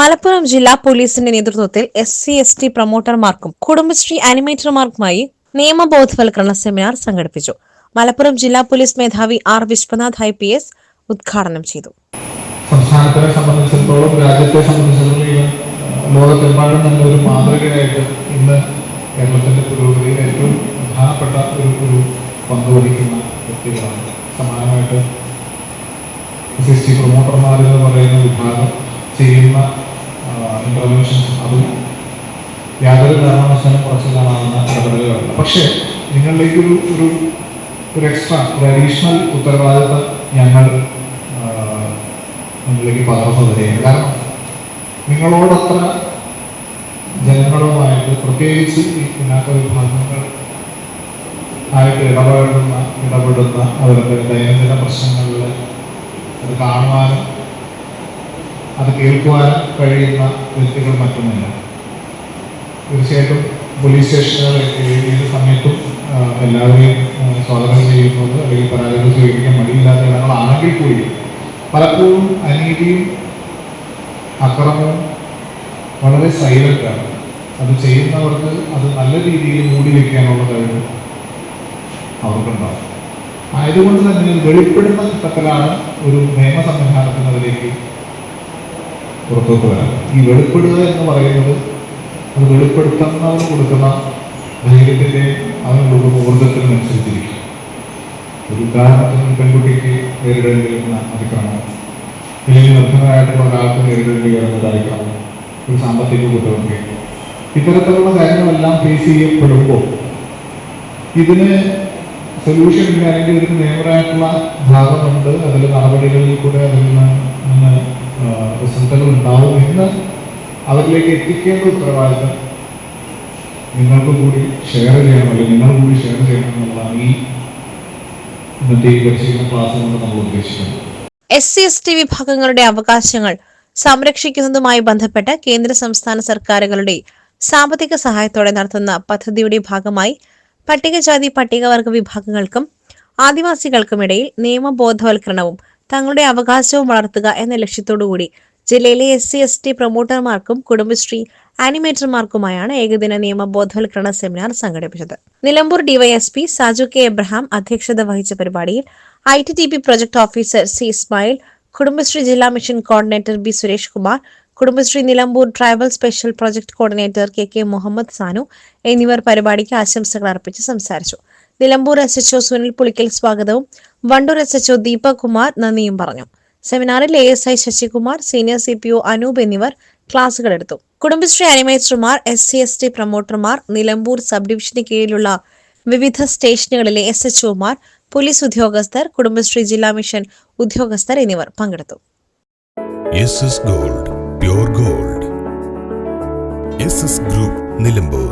മലപ്പുറം ജില്ലാ പോലീസിന്റെ നേതൃത്വത്തിൽ SC/ST പ്രൊമോട്ടർമാർക്കും കുടുംബശ്രീ ആനിമേറ്റർമാർക്കുമായി നിയമബോധവൽക്കരണ സെമിനാർ സംഘടിപ്പിച്ചു. മലപ്പുറം ജില്ലാ പോലീസ് മേധാവി R. വിശ്വനാഥ് IPS ഉദ്ഘാടനം ചെയ്തു. സംസ്ഥാനത്തെ സംബന്ധിച്ചിടത്തോളം, രാജ്യത്തെ സംബന്ധിച്ചിടത്തോളം, ലോകത്തെമ്പാടും തന്നെ ഒരു മാതൃകയായിട്ട് ഇന്ന് കേരളത്തിന്റെ പുരോഗതിയിൽ ഏറ്റവും പ്രധാനപ്പെട്ട ഒരു പങ്ക് വഹിക്കുന്ന വ്യക്തികളാണ്. സമാനമായിട്ട് SC പ്രൊമോട്ടർമാർ എന്ന് പറയുന്ന വിഭാഗം ചെയ്യുന്ന ഇന്റർവെൻഷൻസ് അതും യാതൊരു കാരണവശാലും കുറച്ച് കാണാവുന്ന ഇടപെടലുകളല്ല. പക്ഷേ നിങ്ങളിലേക്ക് ഒരു എക്സ്ട്രാ അഡീഷണൽ ഉത്തരവാദിത്തം ഞങ്ങൾ നിങ്ങളിലേക്ക് പകർന്നു തരികയാണ്. കാരണം നിങ്ങളോടത്ര ജനങ്ങളുമായിട്ട്, പ്രത്യേകിച്ച് ഈ പിന്നാക്ക വിഭാഗങ്ങൾ ആയിട്ട് ഇടപെടുന്ന അവരുടെ ദൈനംദിന പ്രശ്നങ്ങളിൽ അത് കാണുവാനും അത് കേൾക്കുവാനും കഴിയുന്ന വ്യക്തികൾ മറ്റൊന്നുമില്ല. തീർച്ചയായിട്ടും പോലീസ് സ്റ്റേഷനുകൾ ഏത് സമയത്തും എല്ലാവരെയും സ്വാഗതം ചെയ്യുന്നത് അല്ലെങ്കിൽ പരാതികൾ സ്വീകരിക്കാൻ മടിയില്ലാത്ത ഇടങ്ങളാണെങ്കിൽ കൂടി പലപ്പോഴും അനീതിയും അക്രമവും വളരെ സൈലൻ്റാണ്. അത് ചെയ്യുന്നവർക്ക് അത് നല്ല രീതിയിൽ മൂടി വയ്ക്കാനുള്ള കഴിവ് അവർക്കുണ്ടാവും. ആയതുകൊണ്ട് തന്നെ വെളിപ്പെടുന്ന ഘട്ടത്തിലാണ് ഒരു നിയമ സംവിധാനത്തിനതിലേക്ക് പുറത്തോട്ട് വരാം. ഈ വെളിപ്പെടുക എന്ന് പറയുന്നത് അത് വെളിപ്പെടുത്തുന്നവന് കൊടുക്കുന്ന ധൈര്യത്തിൻ്റെയും അവന് കൊടുക്കുന്ന ഊർജത്തിനനുസരിച്ചിരിക്കും. ഒരു ഉദാഹരണത്തിന് പെൺകുട്ടിക്ക് നേരിടേണ്ടി വരുന്ന അതിക്രമം, അല്ലെങ്കിൽ നിർദ്ധനരായിട്ടുള്ള ഒരാൾക്ക് നേരിടേണ്ടി വരുന്നതായിരിക്കണം ഒരു സാമ്പത്തിക കുറ്റമൊക്കെ. ഇത്തരത്തിലുള്ള കാര്യങ്ങളെല്ലാം ഫേസ് ചെയ്യപ്പെടുമ്പോൾ ഇതിന് സൊല്യൂഷൻ ഇല്ല, അല്ലെങ്കിൽ ഇതിന് നിയമപരമായിട്ടുള്ള ഭാഗമുണ്ട്, അതിൽ നടപടികളിൽ കൂടെ അതിൽ നിന്ന് റിസൾട്ടുകൾ ഉണ്ടാവും എന്ന് അവരിലേക്ക് എത്തിക്കേണ്ട ഉത്തരവാദിത്തം നിങ്ങൾക്ക് കൂടി ഷെയർ ചെയ്യണം, അല്ലെങ്കിൽ നിങ്ങൾ കൂടി ഷെയർ ചെയ്യണം എന്നുള്ളതാണ് ഈ ഇന്നത്തെ ഈ പരിശീലന ക്ലാസ് കൊണ്ട് നമ്മൾ ഉദ്ദേശിക്കുന്നത്. SC/ST വിഭാഗങ്ങളുടെ അവകാശങ്ങൾ സംരക്ഷിക്കുന്നതുമായി ബന്ധപ്പെട്ട് കേന്ദ്ര സംസ്ഥാന സർക്കാരുകളുടെ സാമ്പത്തിക സഹായത്തോടെ നടത്തുന്ന പദ്ധതിയുടെ ഭാഗമായി പട്ടികജാതി പട്ടികവർഗ വിഭാഗങ്ങൾക്കും ആദിവാസികൾക്കുമിടയിൽ നിയമബോധവൽക്കരണവും തങ്ങളുടെ അവകാശവും വളർത്തുക എന്ന ലക്ഷ്യത്തോടുകൂടി ജില്ലയിലെ SC/ST പ്രൊമോട്ടർമാർക്കും കുടുംബശ്രീ ആനിമേറ്റർമാർക്കുമായാണ് ഏകദിന നിയമബോധവൽക്കരണ സെമിനാർ സംഘടിപ്പിച്ചത്. Nilambur DYSP Saju K. Abraham അധ്യക്ഷത വഹിച്ച പരിപാടിയിൽ ITTP project officer C. Ismail, Kudumbashree ജില്ലാ mission coordinator B. Suresh Kumar, Kudumbashree Nilambur tribal special project coordinator KK Muhammad Sanu എന്നിവർ പരിപാടിക്ക് ആശംസകൾ അർപ്പിച്ച് സംസാരിച്ചു. നിലമ്പൂർ SHO സുനിൽ പുളിക്കൽ സ്വാഗതവും വണ്ടൂർ SHO ദീപക് കുമാർ നന്ദിയും പറഞ്ഞു. സെമിനാറിൽ ASI Sasikumar, senior CPO Anoop എന്നിവർ ക്ലാസുകൾ എടുത്തു. കുടുംബശ്രീ ആനിമേറ്റർമാർ, SC/ST പ്രൊമോട്ടർമാർ, നിലമ്പൂർ സബ് ഡിവിഷന് കീഴിലുള്ള വിവിധ സ്റ്റേഷനുകളിലെ SHOമാർ, പോലീസ് ഉദ്യോഗസ്ഥർ, കുടുംബശ്രീ ജില്ലാ മിഷൻ ഉദ്യോഗസ്ഥർ എന്നിവർ പങ്കെടുത്തു. SS Gold, Pure Gold. SS Group, Nilambur.